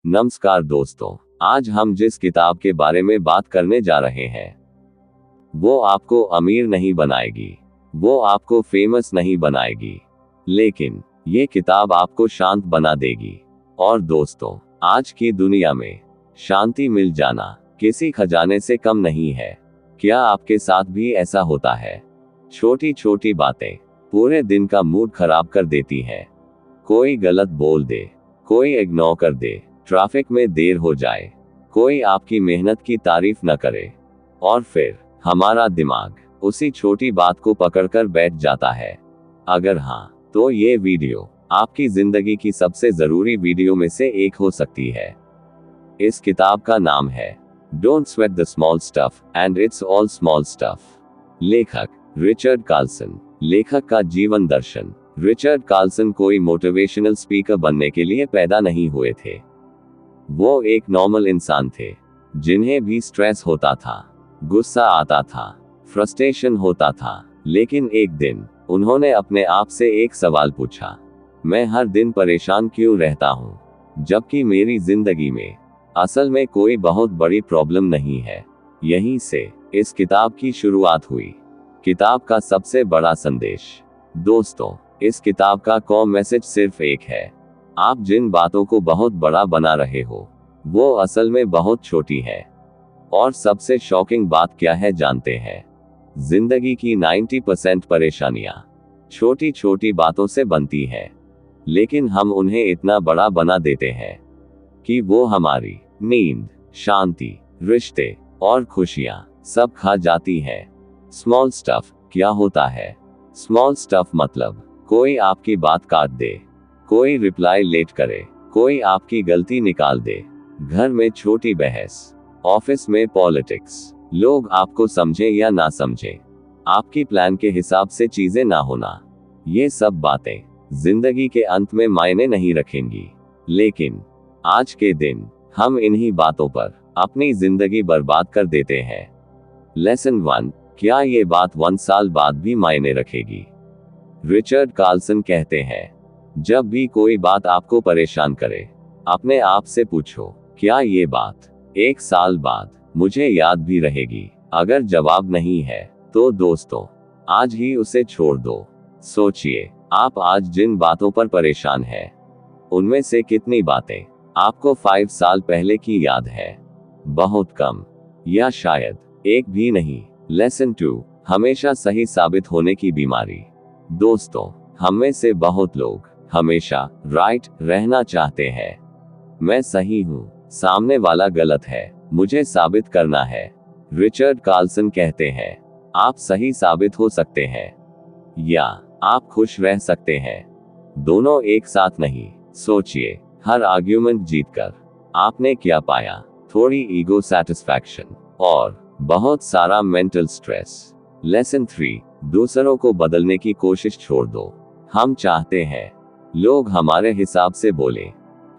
नमस्कार दोस्तों, आज हम जिस किताब के बारे में बात करने जा रहे हैं वो आपको अमीर नहीं बनाएगी, वो आपको फेमस नहीं बनाएगी, लेकिन ये किताब आपको शांत बना देगी। और दोस्तों, आज की दुनिया में शांति मिल जाना किसी खजाने से कम नहीं है। क्या आपके साथ भी ऐसा होता है? छोटी छोटी बातें पूरे दिन का मूड खराब कर देती हैं। कोई गलत बोल दे, कोई इग्नोर कर दे, ट्रैफिक में देर हो जाए, कोई आपकी मेहनत की तारीफ न करे, और फिर हमारा दिमाग उसी छोटी बात को पकड़कर बैठ जाता है। अगर हाँ, तो ये वीडियो आपकी जिंदगी की सबसे जरूरी वीडियो में से एक हो सकती है। इस किताब का नाम है don't sweat the small stuff and it's all small stuff. लेखक रिचर्ड कार्लसन। लेखक का जीवन दर्शन। रिचर्ड कार्लसन कोई मोटिवेशनल स्पीकर बनने के लिए पैदा नहीं हुए थे। वो एक नॉर्मल इंसान थे, जिन्हें भी स्ट्रेस होता था, गुस्सा आता था, फ्रस्ट्रेशन होता था। लेकिन एक दिन उन्होंने अपने आप से एक सवाल पूछा, मैं हर दिन परेशान क्यों रहता हूँ, जबकि मेरी जिंदगी में असल में कोई बहुत बड़ी प्रॉब्लम नहीं है। यहीं से इस किताब की शुरुआत हुई। किताब का सबसे बड़ा संदेश। दोस्तों, इस किताब का कॉम मैसेज सिर्फ एक है, आप जिन बातों को बहुत बड़ा बना रहे हो वो असल में बहुत छोटी है। और सबसे शॉकिंग बात क्या है जानते हैं? जिंदगी की 90% परेशानियां छोटी छोटी बातों से बनती हैं, लेकिन हम उन्हें इतना बड़ा बना देते हैं कि वो हमारी नींद, शांति, रिश्ते और खुशियां सब खा जाती हैं। स्मॉल स्टफ क्या होता है? स्मॉल स्टफ मतलब कोई आपकी बात काट दे, कोई रिप्लाई लेट करे, कोई आपकी गलती निकाल दे, घर में छोटी बहस, ऑफिस में पॉलिटिक्स, लोग आपको समझे या ना समझे, आपकी प्लान के हिसाब से चीजें ना होना। ये सब बातें जिंदगी के अंत में मायने नहीं रखेंगी, लेकिन आज के दिन हम इन्हीं बातों पर अपनी जिंदगी बर्बाद कर देते हैं। लेसन 1, क्या ये बात 1 साल बाद भी मायने रखेगी? रिचर्ड कार्लसन कहते हैं, जब भी कोई बात आपको परेशान करे, अपने आप से पूछो, क्या ये बात 1 साल बाद मुझे याद भी रहेगी? अगर जवाब नहीं है, तो दोस्तों, आज ही उसे छोड़ दो। सोचिए, आप आज जिन बातों पर परेशान हैं, उनमें से कितनी बातें आपको 5 साल पहले की याद है? बहुत कम, या शायद एक भी नहीं। लेसन 2, हमेशा सही साबित होने की बीमारी। दोस्तों, हम में से बहुत लोग हमेशा राइट रहना चाहते हैं। मैं सही हूँ, सामने वाला गलत है, मुझे साबित करना है। रिचर्ड कार्लसन कहते हैं, आप सही साबित हो सकते हैं या आप खुश रह सकते हैं, दोनों एक साथ नहीं। सोचिए, हर आर्ग्यूमेंट जीतकर आपने क्या पाया? थोड़ी ईगो सैटिस्फैक्शन और बहुत सारा मेंटल स्ट्रेस। लेसन 3, दूसरों को बदलने की कोशिश छोड़ दो। हम चाहते हैं लोग हमारे हिसाब से बोलें,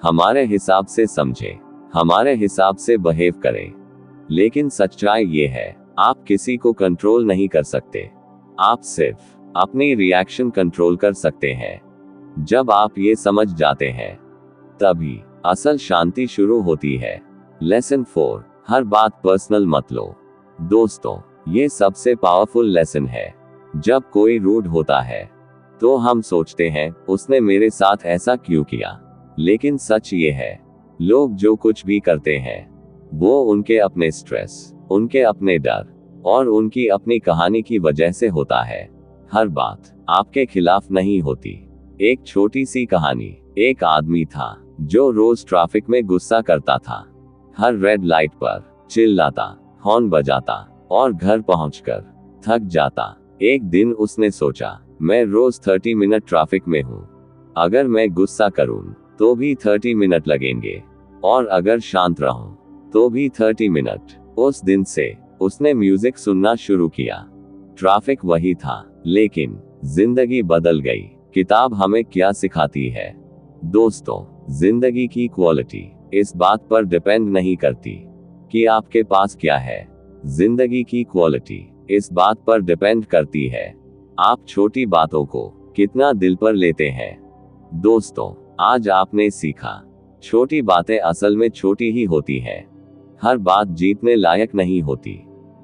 हमारे हिसाब से समझें, हमारे हिसाब से बिहेव करें, लेकिन सच्चाई ये है, आप किसी को कंट्रोल नहीं कर सकते, आप सिर्फ अपनी रिएक्शन कंट्रोल कर सकते हैं। जब आप ये समझ जाते हैं, तभी असल शांति शुरू होती है। लेसन 4, हर बात पर्सनल मत लो। दोस्तों, ये सबसे पावरफुल लेसन है। जब कोई रूड होता है, तो हम सोचते हैं, उसने मेरे साथ ऐसा क्यों किया? लेकिन सच ये है, लोग जो कुछ भी करते हैं, वो उनके अपने स्ट्रेस, उनके अपने डर और उनकी अपनी कहानी की वजह से होता है। हर बात आपके खिलाफ नहीं होती। एक छोटी सी कहानी। एक आदमी था जो रोज ट्रैफिक में गुस्सा करता था, हर रेड लाइट पर चिल्लाता, हॉर्न बजाता और घर पहुंचकर थक जाता। एक दिन उसने सोचा, मैं रोज 30 मिनट ट्रैफिक में हूँ, अगर मैं गुस्सा करूँ तो भी 30 मिनट लगेंगे, और अगर शांत रहूं तो भी 30 मिनट। उस दिन से उसने म्यूजिक सुनना शुरू किया। ट्रैफिक वही था, लेकिन जिंदगी बदल गई। किताब हमें क्या सिखाती है? दोस्तों, जिंदगी की क्वालिटी इस बात पर डिपेंड नहीं करती कि आपके पास क्या है। जिंदगी की क्वालिटी इस बात पर डिपेंड करती है, आप छोटी बातों को कितना दिल पर लेते हैं। दोस्तों, आज आपने सीखा, छोटी बातें असल में छोटी ही होती हैं। हर बात जीतने लायक नहीं होती।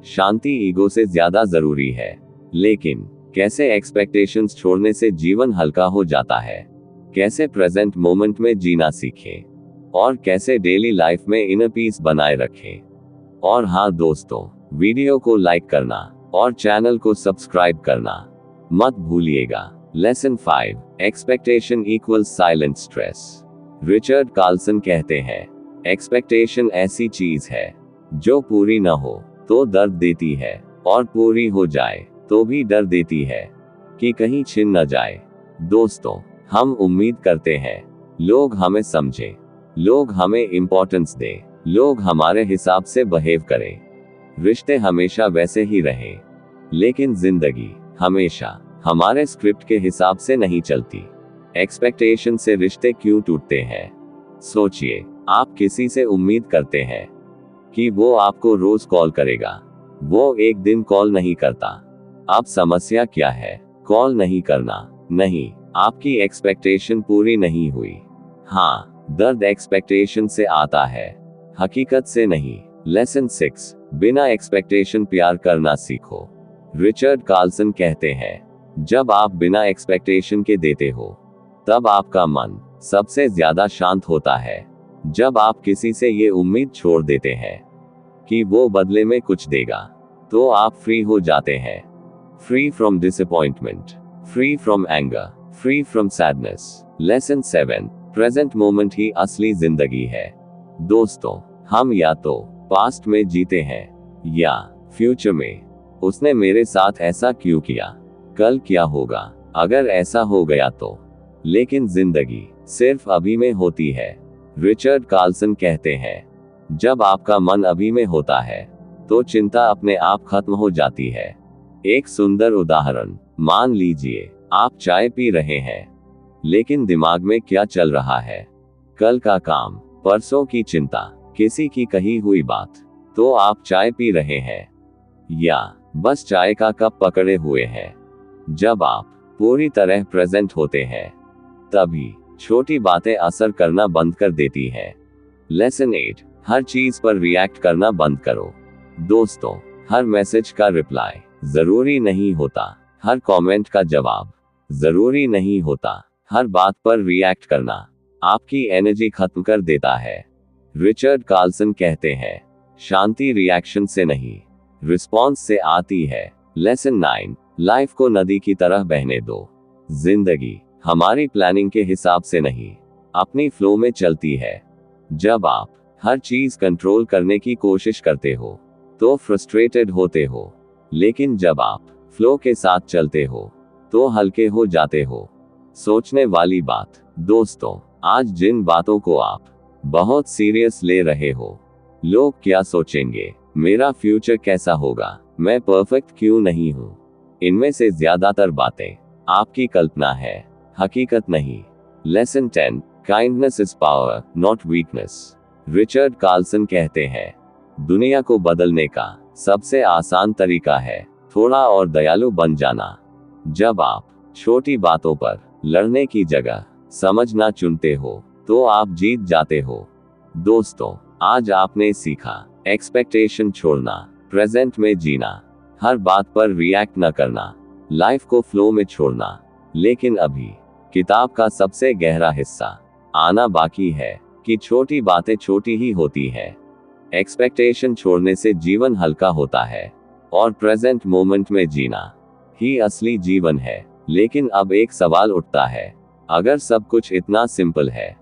शांति ईगो से ज्यादा जरूरी है। लेकिन कैसे एक्सपेक्टेशंस छोड़ने से जीवन हल्का हो जाता है, कैसे प्रेजेंट मोमेंट में जीना सीखें, और कैसे डेली लाइफ में इनर पीस बनाए रखें। और हाँ दोस्तों, वीडियो को लाइक करना और चैनल को सब्सक्राइब करना मत भूलिएगा। Lesson 5, expectation equals silent stress. Richard Carlson कहते हैं, एक्सपेक्टेशन ऐसी चीज है जो पूरी न हो तो दर्द देती है, और पूरी हो जाए तो भी डर देती है कि कहीं छिन न जाए। दोस्तों, हम उम्मीद करते हैं लोग हमें समझें, लोग हमें इंपॉर्टेंस दें, लोग हमारे हिसाब से बिहेव करें, रिश्ते हमेशा वैसे ही रहें। लेकिन जिंदगी हमेशा हमारे स्क्रिप्ट के हिसाब से नहीं चलती। एक्सपेक्टेशन से रिश्ते क्यों टूटते हैं? सोचिए, आप किसी से उम्मीद करते हैं कि वो आपको रोज कॉल करेगा, वो एक दिन कॉल नहीं करता। अब समस्या क्या है? कॉल नहीं करना नहीं, आपकी एक्सपेक्टेशन पूरी नहीं हुई। हाँ, दर्द एक्सपेक्टेशन से आता है, हकीकत से नहीं। लेसन 6, बिना एक्सपेक्टेशन प्यार करना सीखो। रिचर्ड कार्लसन कहते हैं, जब आप बिना एक्सपेक्टेशन के देते हो तब आपका मन सबसे ज्यादा शांत होता है। जब आप किसी से ये उम्मीद छोड़ देते हैं कि वो बदले में कुछ देगा, तो आप फ्री हो जाते हैं। Free from disappointment, free from anger, free from sadness. Lesson 7, present moment ही असली जिंदगी है। दोस्तों, हम या तो पास्ट में जीते हैं या फ्यूचर में। उसने मेरे साथ ऐसा क्यों किया, कल क्या होगा अगर ऐसा हो गया तो। लेकिन जिंदगी सिर्फ अभी में होती है। रिचर्ड कार्लसन कहते हैं, जब आपका मन अभी में होता है तो चिंता अपने आप खत्म हो जाती है। एक सुंदर उदाहरण, मान लीजिए आप चाय पी रहे हैं, लेकिन दिमाग में क्या चल रहा है? कल का काम, परसों की चिंता, किसी की कही हुई बात। तो आप चाय पी रहे हैं या बस चाय का कप पकड़े हुए हैं? जब आप पूरी तरह प्रेजेंट होते हैं, तभी छोटी बातें असर करना बंद कर देती हैं। लेसन 8, हर चीज पर रिएक्ट करना बंद करो। दोस्तों, हर मैसेज का रिप्लाई जरूरी नहीं होता, हर कमेंट का जवाब जरूरी नहीं होता। हर बात पर रिएक्ट करना आपकी एनर्जी खत्म कर देता है। रिचर्ड कार्लसन कहते हैं, शांति रिएक्शन से नहीं, रिस्पॉन्स से आती है। लेसन 9, लाइफ को नदी की तरह बहने दो। जिंदगी हमारी प्लानिंग के हिसाब से नहीं, अपनी फ्लो में चलती है। जब आप हर चीज कंट्रोल करने की कोशिश करते हो तो फ्रस्ट्रेटेड होते हो, लेकिन जब आप फ्लो के साथ चलते हो तो हल्के हो जाते हो। सोचने वाली बात, दोस्तों, आज जिन बातों को आप बहुत सीरियस ले रहे हो, लोग क्या सोचेंगे, मेरा फ्यूचर कैसा होगा, मैं परफेक्ट क्यों नहीं हूँ, इनमें से ज्यादातर बातें आपकी कल्पना है, हकीकत नहीं। Lesson 10, kindness is power not weakness. Richard Carlson कहते हैं, दुनिया को बदलने का सबसे आसान तरीका है थोड़ा और दयालु बन जाना। जब आप छोटी बातों पर लड़ने की जगह समझना चुनते हो तो आप जीत जाते हो। दोस्तों, आज आपने सीखा, एक्सपेक्टेशन छोड़ना, प्रेजेंट में जीना, हर बात पर रिएक्ट न करना, लाइफ को फ्लो में छोड़ना। लेकिन अभी किताब का सबसे गहरा हिस्सा आना बाकी है कि छोटी बातें छोटी ही होती हैं। एक्सपेक्टेशन छोड़ने से जीवन हल्का होता है और प्रेजेंट मोमेंट में जीना ही असली जीवन है। लेकिन अब एक सवाल उठता है, अगर सब कुछ इतना सिंपल है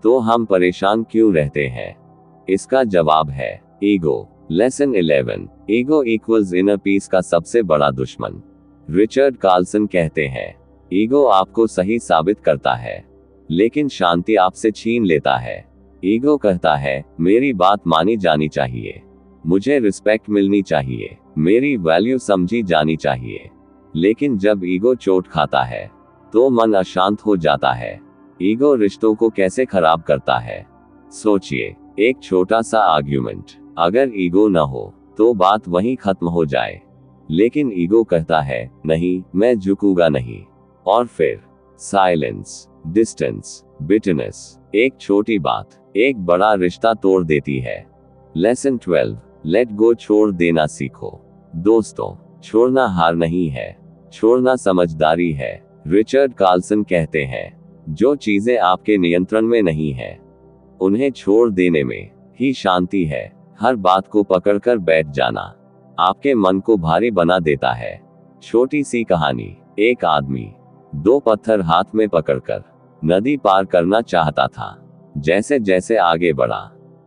तो हम परेशान क्यों रहते हैं? इसका जवाब है ego. Lesson 11, ego equals inner peace का सबसे बड़ा दुश्मन। रिचर्ड कार्लसन कहते हैं, ईगो आपको सही साबित करता है, लेकिन शांति आपसे छीन लेता है। ईगो कहता है, मेरी बात मानी जानी चाहिए, मुझे रिस्पेक्ट मिलनी चाहिए, मेरी वैल्यू समझी जानी चाहिए। लेकिन जब ईगो चोट खाता है तो मन अशांत हो जाता है। ईगो रिश्तों को कैसे खराब करता है? सोचिए, एक छोटा सा आर्ग्यूमेंट, अगर ईगो न हो तो बात वहीं खत्म हो जाए। लेकिन ईगो कहता है, नहीं, मैं झुकूंगा नहीं। और फिर साइलेंस, डिस्टेंस, बिटरनेस। एक छोटी बात, एक बड़ा रिश्ता तोड़ देती है। लेसन 12, लेट गो, छोड़ देना सीखो। दोस्तों, छोड़ना हार नहीं है, छोड़ना समझदारी है। रिचर्ड कार्लसन कहते हैं, जो चीजें आपके नियंत्रण में नहीं है, उन्हें छोड़ देने में ही शांति है। हर बात को पकड़कर बैठ जाना आपके मन को भारी बना देता है। छोटी सी कहानी। एक आदमी 2 पत्थर हाथ में पकड़कर नदी पार करना चाहता था। जैसे जैसे आगे बढ़ा,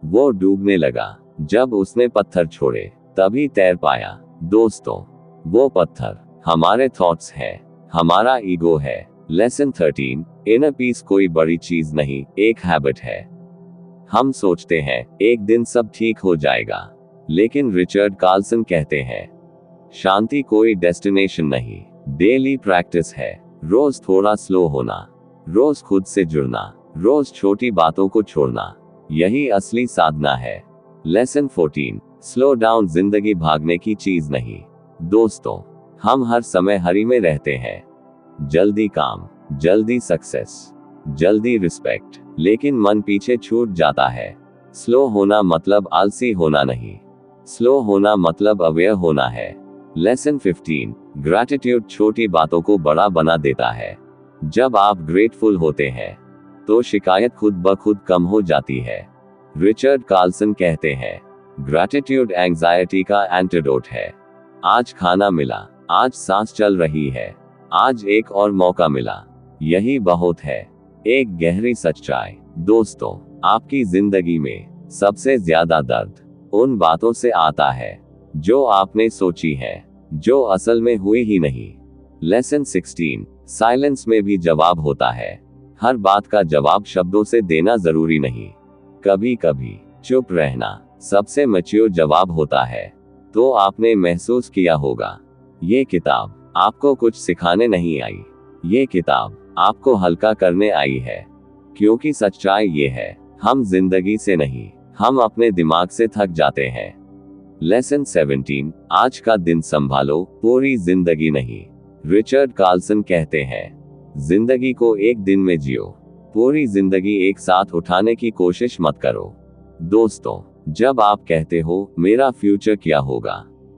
वो डूबने लगा। जब उसने पत्थर छोड़े, तभी तैर पाया। दोस्तों, वो पत्थर हमारे थॉट्स है, हमारा ईगो है। लेसन 13, इनर पीस कोई बड़ी चीज नहीं, एक हैबिट है। हम सोचते हैं एक दिन सब ठीक हो जाएगा, लेकिन रिचर्ड कार्लसन कहते हैं, शांति कोई डेस्टिनेशन नहीं, डेली प्रैक्टिस है। रोज थोड़ा स्लो होना, रोज खुद से जुड़ना, रोज छोटी बातों को छोड़ना, यही असली साधना है। लेसन 14, स्लो डाउन, जिंदगी भागने की चीज नहीं। दोस्तों, हम हर समय हरी में रहते हैं। जल्दी काम, जल्दी सक्सेस, जल्दी रिस्पेक्ट, लेकिन मन पीछे छूट जाता है। स्लो होना मतलब आलसी होना नहीं, स्लो होना मतलब अवेयर होना है। लेसन 15, ग्रैटिट्यूड छोटी बातों को बड़ा बना देता है। जब आप ग्रेटफुल होते हैं, तो शिकायत खुद ब खुद कम हो जाती है। रिचर्ड कार्लसन कहते हैं, ग्रैटिट्यूड एंजाइटी का एंटीडोट है। आज खाना मिला, आज सांस चल रही है, आज एक और मौका मिला, यही बहुत है। एक गहरी सच्चाई। दोस्तों, आपकी जिंदगी में सबसे ज्यादा दर्द उन बातों से आता है जो आपने सोची है, जो असल में हुई ही नहीं। लेसन 16, साइलेंस में भी जवाब होता है। हर बात का जवाब शब्दों से देना जरूरी नहीं, कभी कभी चुप रहना सबसे मैच्योर जवाब होता है। तो आपने महसूस किया होगा, ये किताब आपको कुछ सिखाने नहीं आई, ये किताब आपको हल्का करने आई है। क्योंकि सच्चाई ये है, हम जिंदगी से नहीं, हम अपने दिमाग से थक जाते हैं। लेसन 17, आज का दिन संभालो, पूरी जिंदगी नहीं। रिचर्ड कार्लसन कहते हैं, जिंदगी को एक दिन में जियो, पूरी जिंदगी एक साथ उठाने की कोशिश मत करो। दोस्तों, जब आप कहते हो मेरा फ्यूचर क्या होगा,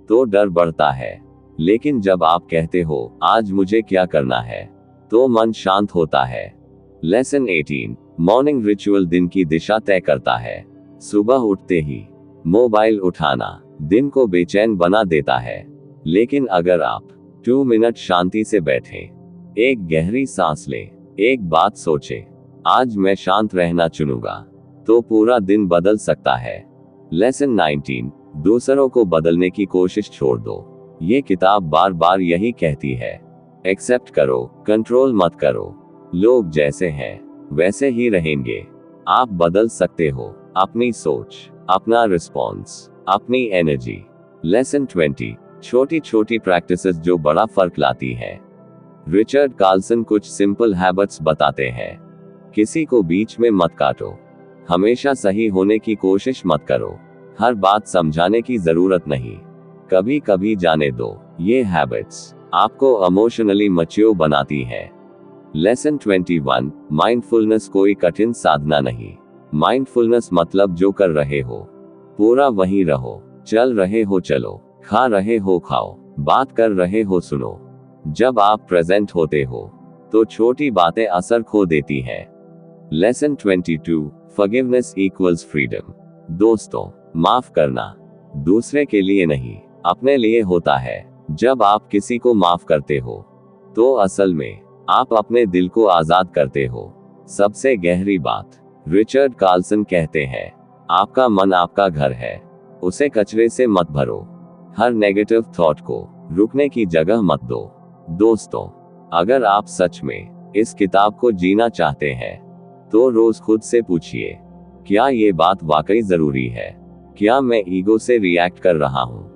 तो डर बढ़ता है, लेकिन जब आप कहते हो आज मुझे क्या करना है, तो मन शांत होता है। लेसन 18, मॉर्निंग रिचुअल दिन की दिशा तय करता है। सुबह उठते ही मोबाइल उठाना दिन को बेचैन बना देता है, लेकिन अगर आप 2 मिनट शांति से बैठें, एक गहरी सांस लें, एक बात सोचें, आज मैं शांत रहना चुनूंगा, तो पूरा दिन बदल सकता है। लेसन 19, दूसरों को बदलने की कोशिश छोड़ दो। ये किताब बार बार यही कहती है, एक्सेप्ट करो, कंट्रोल मत करो। लोग जैसे हैं वैसे ही रहेंगे, आप बदल सकते हो अपनी सोच, अपना रिस्पॉन्स, अपनी एनर्जी। लेसन 20, छोटी छोटी प्रैक्टिसेस जो बड़ा फर्क लाती है। रिचर्ड कार्लसन कुछ सिंपल हैबिट्स बताते हैं। किसी को बीच में मत काटो, हमेशा सही होने की कोशिश मत करो, हर बात समझाने की जरूरत नहीं, कभी कभी जाने दो। ये हैबिट्स आपको इमोशनली मैच्योर बनाती है। लेसन 21, माइंडफुलनेस कोई कठिन साधना नहीं। माइंडफुलनेस मतलब जो कर रहे हो पूरा वहीं रहो, चल रहे हो चलो, खा रहे हो खाओ, बात कर रहे हो सुनो। जब आप प्रेजेंट होते हो, तो छोटी बातें असर खो देती हैं। Lesson 22, forgiveness equals freedom. दोस्तों, माफ करना दूसरे के लिए नहीं, अपने लिए होता है। जब आप किसी को माफ करते हो, तो असल में आप अपने दिल को आजाद करते हो। सबसे गहरी बात, रिचर्ड कार्लसन कहते हैं, आपका मन आपका घर है, उसे कचरे से मत भरो, हर नेगेटिव थॉट को रुकने की जगह मत दो। दोस्तों, अगर आप सच में इस किताब को जीना चाहते हैं, तो रोज खुद से पूछिए, क्या ये बात वाकई जरूरी है? क्या मैं ईगो से रिएक्ट कर रहा हूँ?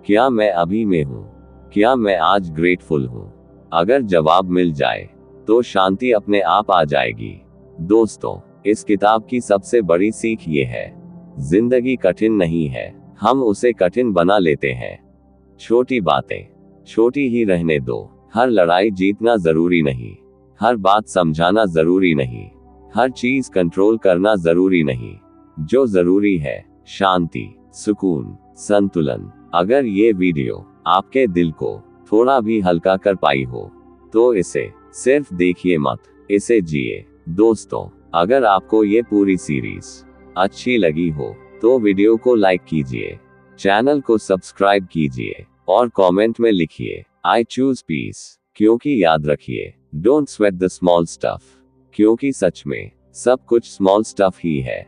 क्या मैं अभी में हूँ? क्या मैं आज ग्रेटफुल हूँ? अगर जवाब मिल जाए, तो शांति अपने आप आ जाएगी। दोस्तों, इस किताब की सबसे बड़ी सीख ये है, जिंदगी कठिन नहीं है, हम उसे कठिन बना लेते हैं। छोटी बातें छोटी ही रहने दो, हर लड़ाई जीतना जरूरी नहीं, हर बात समझाना जरूरी नहीं, हर चीज कंट्रोल करना जरूरी नहीं। जो जरूरी है शांति, सुकून, संतुलन। अगर ये वीडियो आपके दिल को थोड़ा भी हल्का कर पाई हो तो इसे सिर्फ देखिए मत, इसे जिए। दोस्तों, अगर आपको ये पूरी सीरीज अच्छी लगी हो तो वीडियो को लाइक कीजिए, चैनल को सब्सक्राइब कीजिए और कमेंट में लिखिए आई चूज पीस। क्योंकि याद रखिए, don't sweat the small stuff, क्योंकि सच में सब कुछ स्मॉल स्टफ ही है।